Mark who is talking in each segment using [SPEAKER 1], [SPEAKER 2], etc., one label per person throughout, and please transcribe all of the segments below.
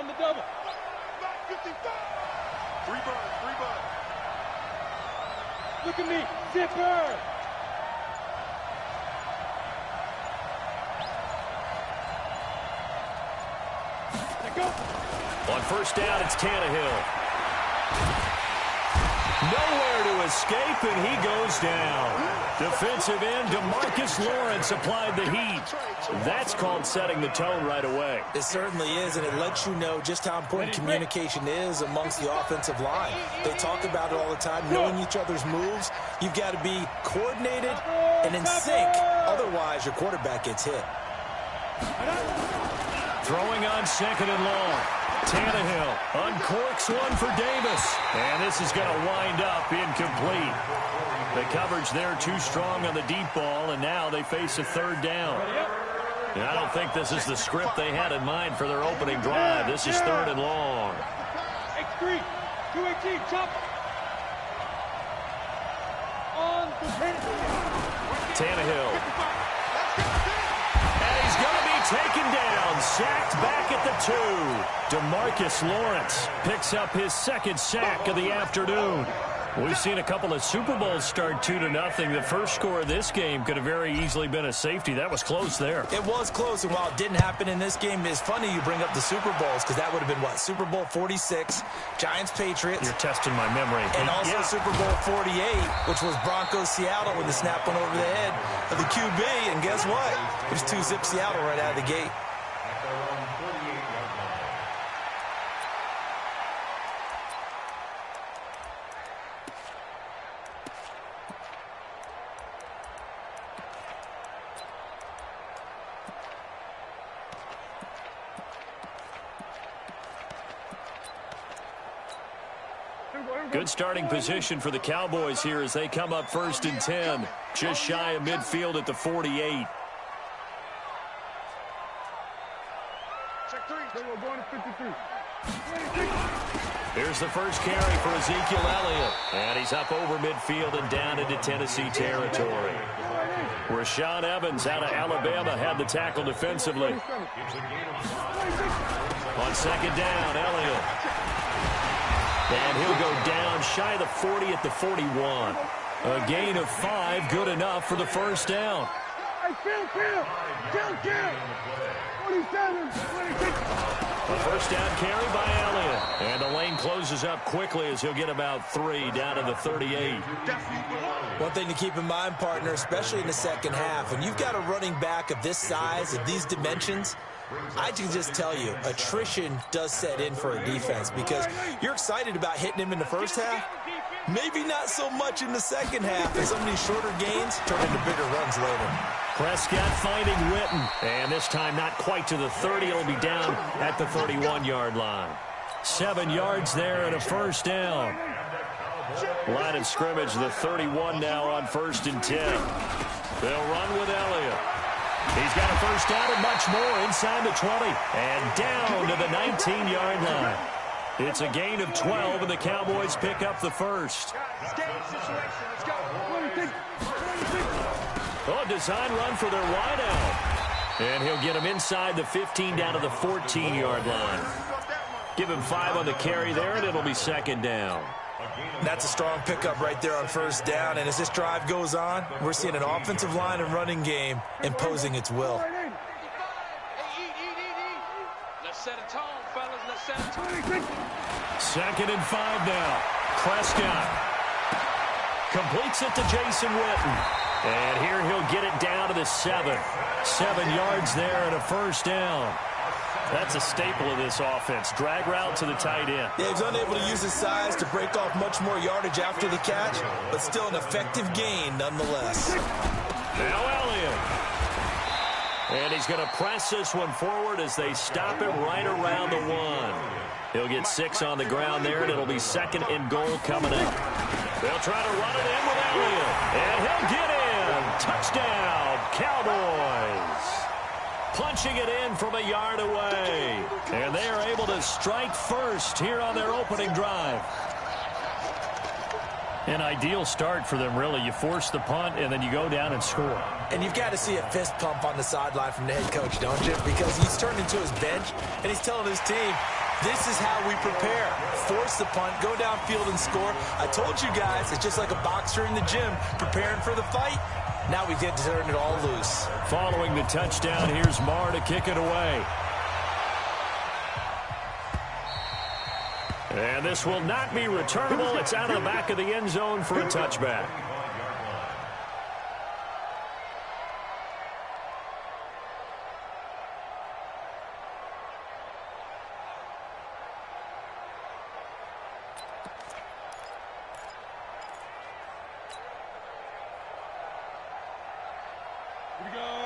[SPEAKER 1] On the double.
[SPEAKER 2] 55. Three birds.
[SPEAKER 1] Look at me. Zipper. Go.
[SPEAKER 3] On first down, it's Tannehill. Nowhere to escape, and he goes down. Defensive end DeMarcus Lawrence applied the heat. That's called setting the tone right away.
[SPEAKER 4] It certainly is, and it lets you know just how important communication is amongst the offensive line. They talk about it all the time, knowing each other's moves. You've got to be coordinated and in sync. Otherwise, your quarterback gets hit.
[SPEAKER 3] Throwing on second and long. Tannehill uncorks one for Davis. And this is going to wind up incomplete. The coverage there too strong on the deep ball, and now they face a third down. And I don't think this is the script they had in mind for their opening drive. This is third and long.
[SPEAKER 1] X3, 218, chop. On the 10.
[SPEAKER 3] Tannehill. And he's going to be taken down, sacked back at the 2. DeMarcus Lawrence picks up his second sack of the afternoon. We've seen a couple of Super Bowls start 2-0. The first score of this game could have very easily been a safety. That was close there.
[SPEAKER 4] It was close, and while it didn't happen in this game, it's funny you bring up the Super Bowls because that would have been, what, Super Bowl 46, Giants-Patriots.
[SPEAKER 3] You're testing my memory.
[SPEAKER 4] And also Super Bowl 48, which was Broncos-Seattle when the snap went over the head of the QB. And guess what? It was 2-zip Seattle right out of the gate.
[SPEAKER 3] Good starting position for the Cowboys here as they come up first and 10. Just shy of midfield at the 48.
[SPEAKER 1] Check 3. We're going to 53.
[SPEAKER 3] Here's the first carry for Ezekiel Elliott. And he's up over midfield and down into Tennessee territory. Rashaan Evans out of Alabama had the tackle defensively. On second down, Elliott. And he'll go down shy of the 40 at the 41. A gain of 5, good enough for the first down.
[SPEAKER 1] Kill. 47, 26.
[SPEAKER 3] A first down carry by Elliott. And the lane closes up quickly as he'll get about 3 down to the 38.
[SPEAKER 4] One thing to keep in mind, partner, especially in the second half, when you've got a running back of this size, of these dimensions, I can just tell you, attrition does set in for a defense because you're excited about hitting him in the first half. Maybe not so much in the second half as some of these shorter gains turn into bigger runs later.
[SPEAKER 3] Prescott finding Witten. And this time not quite to the 30. It'll be down at the 31-yard line. 7 yards there and a first down. Line of scrimmage, the 31 now on first and 10. They'll run with Elliott. He's got a first down and much more inside the 20. And down to the 19-yard line. It's a gain of 12, and the Cowboys pick up the first. Oh, design run for their wideout. And he'll get him inside the 15 down to the 14-yard line. Give him 5 on the carry there, and it'll be second down.
[SPEAKER 4] That's a strong pickup right there on first down. And as this drive goes on, we're seeing an offensive line and running game imposing its will.
[SPEAKER 1] Let's set a tone, fellas. Let's set a tone.
[SPEAKER 3] Second and 5 now. Prescott completes it to Jason Witten. And here he'll get it down to the 7. 7 yards there and a first down. That's a staple of this offense. Drag route to the tight end.
[SPEAKER 4] Yeah, he's unable to use his size to break off much more yardage after the catch, but still an effective gain nonetheless.
[SPEAKER 3] Now Elliott. And he's going to press this one forward as they stop it right around the 1. He'll get 6 on the ground there, and it'll be second and goal coming up. They'll try to run it in with Elliott. And he'll get in. Touchdown, Cowboys. Punching it in from a yard away. And they are able to strike first here on their opening drive. An ideal start for them, really. You force the punt, and then you go down and score.
[SPEAKER 4] And you've got to see a fist pump on the sideline from the head coach, don't you? Because he's turned into his bench, and he's telling his team, This is how we prepare. Force the punt, go downfield and score. I told you guys, it's just like a boxer in the gym preparing for the fight. Now we get to turn it all loose.
[SPEAKER 3] Following the touchdown, here's Marr to kick it away. And this will not be returnable. It's out of the back of the end zone for a touchback.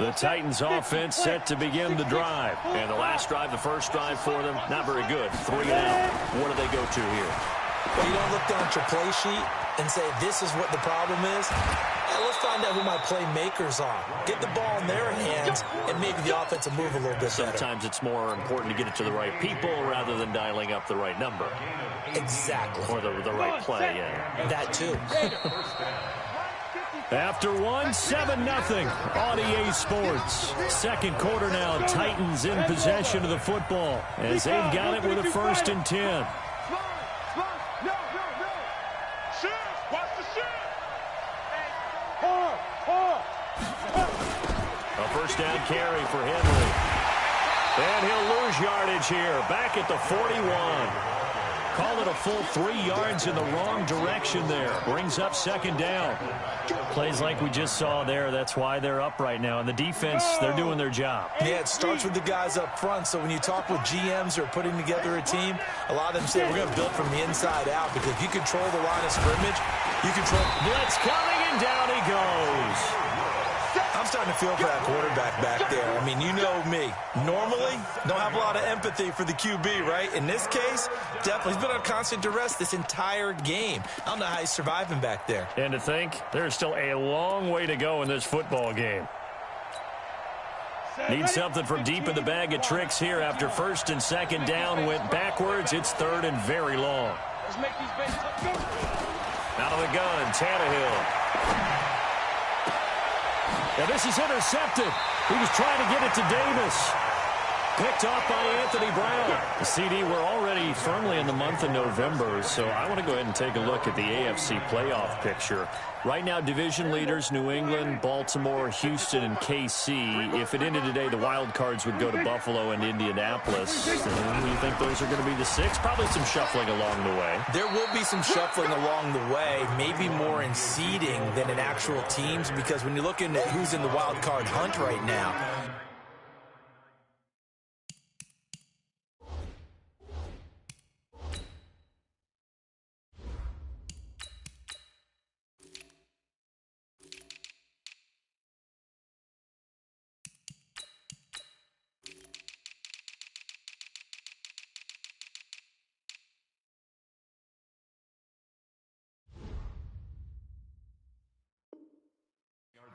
[SPEAKER 3] The Titans offense set to begin the drive. And the last drive, the first drive for them, not very good. 3 and out. What do they go to here?
[SPEAKER 4] Well, you don't look down at your play sheet and say, this is what the problem is. Let's find out who my playmakers are. Get the ball in their hands, and maybe the offense will move a little bit better.
[SPEAKER 3] Sometimes it's more important to get it to the right people rather than dialing up the right number.
[SPEAKER 4] Exactly.
[SPEAKER 3] Or the right play, yeah.
[SPEAKER 4] That too.
[SPEAKER 3] After 7-0 on EA Sports. Second quarter now, Titans in possession of the football as they've got it with a 1st and 10. A first down carry for Henry. And he'll lose yardage here, back at the 41. Call it a full 3 yards in the wrong direction there. Brings up 2nd down. Plays like we just saw there. That's why they're up right now. And the defense, they're doing their job.
[SPEAKER 4] Yeah, it starts with the guys up front. So when you talk with GMs who are putting together a team, a lot of them say we're going to build from the inside out, because if you control the line of scrimmage, you control.
[SPEAKER 3] Blitz coming, and down he goes.
[SPEAKER 4] I'm starting to feel for that quarterback back there. I mean, you know me. Normally, don't have a lot of empathy for the QB, right? In this case, definitely. He's been on constant duress this entire game. I don't know how he's surviving back there.
[SPEAKER 3] And to think, there's still a long way to go in this football game. Need something from deep in the bag of tricks here after 1st and 2nd down. Went backwards. It's 3rd and very long. Out of the gun, Tannehill. Now this is intercepted. He was trying to get it to Davis. Picked off by Anthony Brown. The CD, we're already firmly in the month of November, so I want to go ahead and take a look at the AFC playoff picture. Right now, division leaders, New England, Baltimore, Houston, and KC. If it ended today, the wild cards would go to Buffalo and Indianapolis. You think those are going to be the 6? Probably some shuffling along the way.
[SPEAKER 4] There will be some shuffling along the way, maybe more in seeding than in actual teams, because when you're looking at who's in the wild card hunt right now,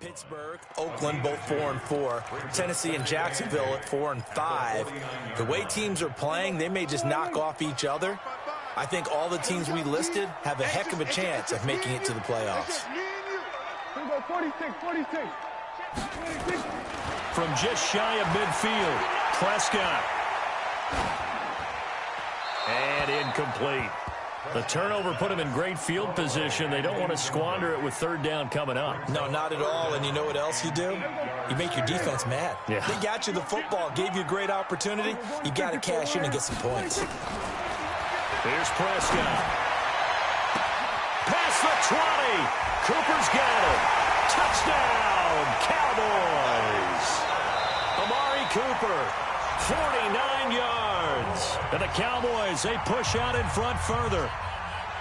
[SPEAKER 4] Pittsburgh, Oakland, both 4-4. Tennessee and Jacksonville at 4-5. The way teams are playing, they may just knock off each other. I think all the teams we listed have a heck of a chance of making it to the playoffs.
[SPEAKER 3] From just shy of midfield, Prescott. And incomplete. The turnover put him in great field position. They don't want to squander it with 3rd down coming up.
[SPEAKER 4] No, not at all. And you know what else you do? You make your defense mad.
[SPEAKER 3] Yeah.
[SPEAKER 4] They got you the football, gave you a great opportunity. You got to cash in and get some points.
[SPEAKER 3] Here's Prescott. Past the 20. Cooper's got it. Touchdown, Cowboys. Amari Cooper, 49 yards. And the Cowboys, they push out in front further.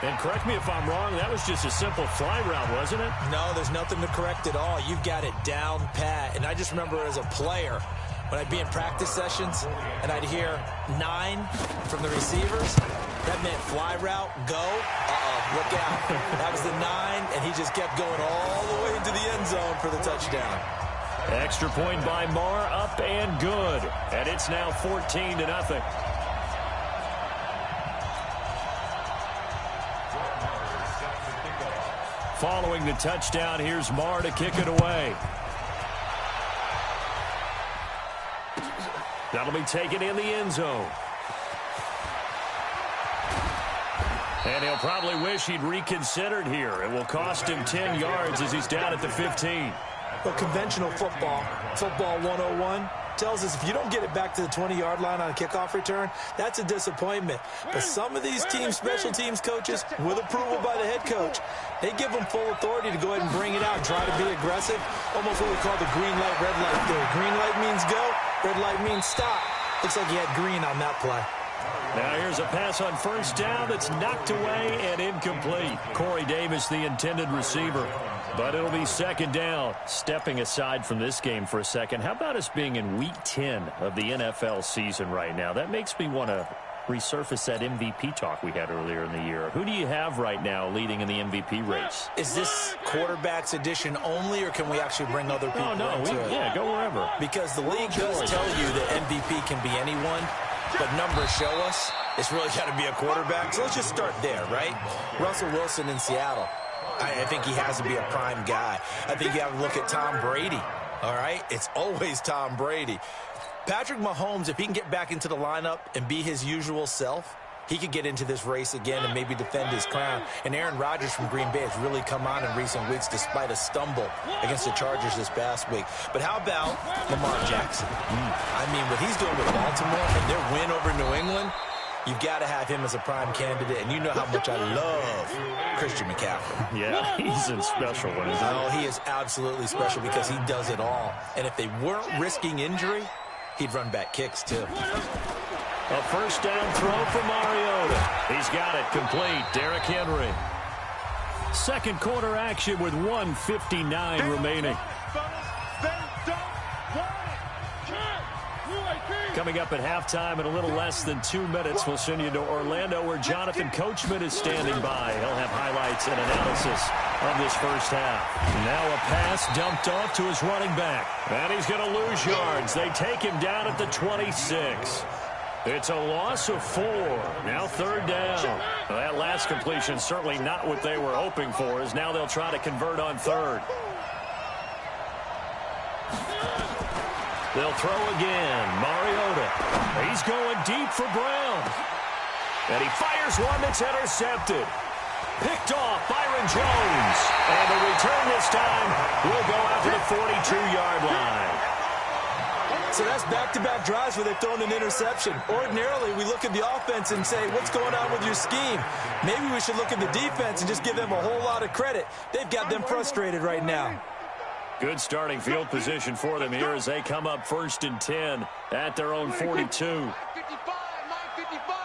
[SPEAKER 3] And correct me if I'm wrong, that was just a simple fly route, wasn't it?
[SPEAKER 4] No, there's nothing to correct at all. You've got it down pat. And I just remember as a player, when I'd be in practice sessions and I'd hear 9 from the receivers, that meant fly route, go, look out. That was the 9, and he just kept going all the way into the end zone for the touchdown.
[SPEAKER 3] Extra point by Marr, up and good. And it's now 14-0. Following the touchdown, here's Marr to kick it away. That'll be taken in the end zone. And he'll probably wish he'd reconsidered here. It will cost him 10 yards as he's down at the 15.
[SPEAKER 4] Well, conventional football 101, tells us if you don't get it back to the 20-yard line on a kickoff return, that's a disappointment. But some of these teams, special teams coaches, with approval by the head coach, they give them full authority to go ahead and bring it out, try to be aggressive, almost what we call the green light, red light theory. Green light means go, red light means stop. Looks like he had green on that play.
[SPEAKER 3] Now here's a pass on first down that's knocked away and incomplete. Corey Davis, the intended receiver. But it'll be second down. Stepping aside from this game for a second, how about us being in Week 10 of the NFL season right now? That makes me want to resurface that MVP talk we had earlier in the year. Who do you have right now leading in the MVP race?
[SPEAKER 4] Is this quarterbacks edition only, or can we actually bring other people into it?
[SPEAKER 3] Yeah, go wherever.
[SPEAKER 4] Because the league does tell you that MVP can be anyone, but numbers show us it's really got to be a quarterback. So let's just start there, right? Russell Wilson in Seattle. I think he has to be a prime guy. I think you have to look at Tom Brady, all right? It's always Tom Brady. Patrick Mahomes, if he can get back into the lineup and be his usual self, he could get into this race again and maybe defend his crown. And Aaron Rodgers from Green Bay has really come on in recent weeks despite a stumble against the Chargers this past week. But how about Lamar Jackson? I mean, what he's doing with Baltimore and their win over New England, you've got to have him as a prime candidate. And you know how much I love Christian McCaffrey.
[SPEAKER 3] Yeah, he's a special one, isn't he?
[SPEAKER 4] Oh, he is absolutely special because he does it all. And if they weren't risking injury, he'd run back kicks, too.
[SPEAKER 3] A first down throw for Mariota. He's got it complete. Derrick Henry. Second quarter action with 1:59 remaining. Coming up at halftime in a little less than 2 minutes, we'll send you to Orlando where Jonathan Coachman is standing by. He'll have highlights and analysis of this first half. Now a pass dumped off to his running back. And he's going to lose yards. They take him down at the 26. It's a loss of 4. Now third down. Well, that last completion certainly not what they were hoping for, as now they'll try to convert on third. They'll throw again. Mariota. He's going deep for Brown. And he fires one that's intercepted. Picked off Byron Jones. And the return this time will go out to the 42-yard line.
[SPEAKER 4] So that's back-to-back drives where they've thrown an interception. Ordinarily, we look at the offense and say, what's going on with your scheme? Maybe we should look at the defense and just give them a whole lot of credit. They've got them frustrated right now.
[SPEAKER 3] Good starting field position for them here as they come up first and 10 at their own 42.
[SPEAKER 1] 55, 955.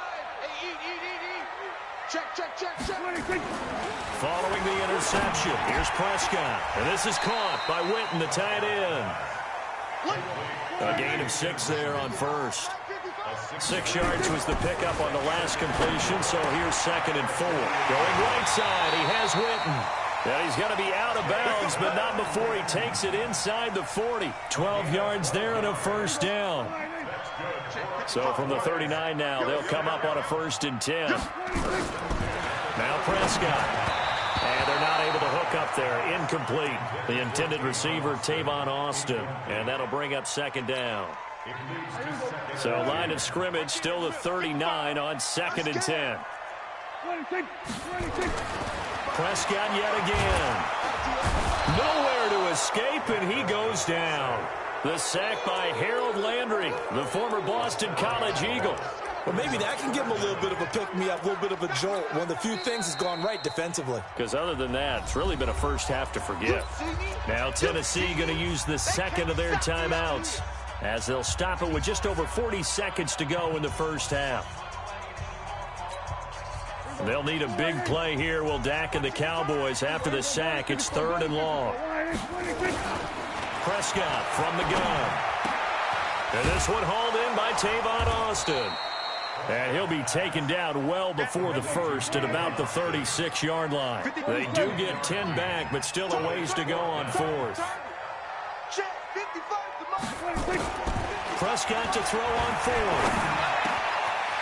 [SPEAKER 1] Check.
[SPEAKER 3] Following the interception, here's Prescott. And this is caught by Witten, the tight end. A gain of 6 there on first. 6 yards was the pickup on the last completion, so here's second and 4. Going right side, he has Witten. And he's going to be out of bounds, but not before he takes it inside the 40. 12 yards there and a first down. So from the 39 now, they'll come up on a first and 10. Now Prescott. And they're not able to hook up there. Incomplete. The intended receiver, Tavon Austin. And that'll bring up second down. So line of scrimmage still the 39 on second and 10. Prescott yet again. Nowhere to escape, and he goes down. The sack by Harold Landry, the former Boston College Eagle.
[SPEAKER 4] Well, maybe that can give him a little bit of a pick-me-up, a little bit of a jolt. One of the few things has gone right defensively.
[SPEAKER 3] Because other than that, it's really been a first half to forget. Now Tennessee going to use the second of their timeouts as they'll stop it with just over 40 seconds to go in the first half. They'll need a big play here. Will Dak and the Cowboys after the sack. It's third and long. Prescott from the gun. And this one hauled in by Tavon Austin. And he'll be taken down well before the first at about the 36-yard line. They do get 10 back, but still a ways to go on fourth. Prescott to throw on fourth.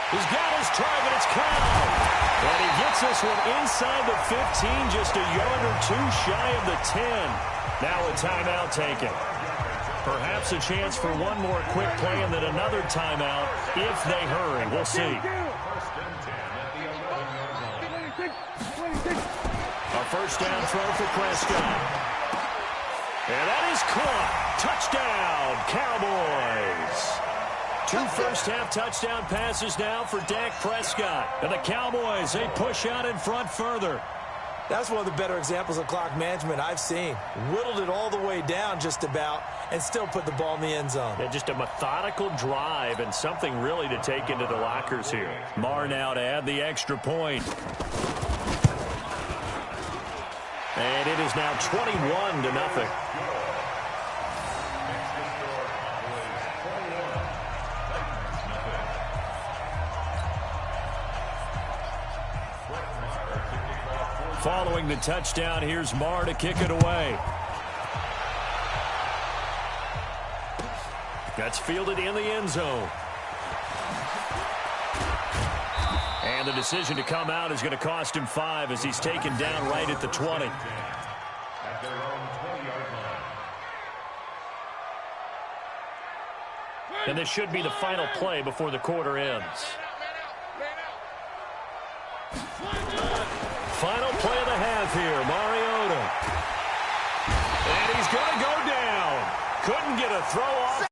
[SPEAKER 3] He's got his target. It's Cobb. And he gets this one inside the 15, just a yard or two shy of the 10. Now a timeout taken. Perhaps a chance for one more quick play and then another timeout if they hurry. We'll see. A first down throw for Prescott. And that is caught. Touchdown, Cowboys. 2 first-half touchdown passes now for Dak Prescott. And the Cowboys, they push out in front further.
[SPEAKER 4] That's one of the better examples of clock management I've seen. Whittled it all the way down just about and still put the ball in the end zone.
[SPEAKER 3] Yeah, just a methodical drive and something really to take into the lockers here. Marr now to add the extra point. And it is now 21-0. Following the touchdown, here's Marr to kick it away. That's fielded in the end zone. And the decision to come out is going to cost him 5 as he's taken down right at the 20. And this should be the final play before the quarter ends. Final play of the half here, Mariota. And he's going to go down. Couldn't get a throw off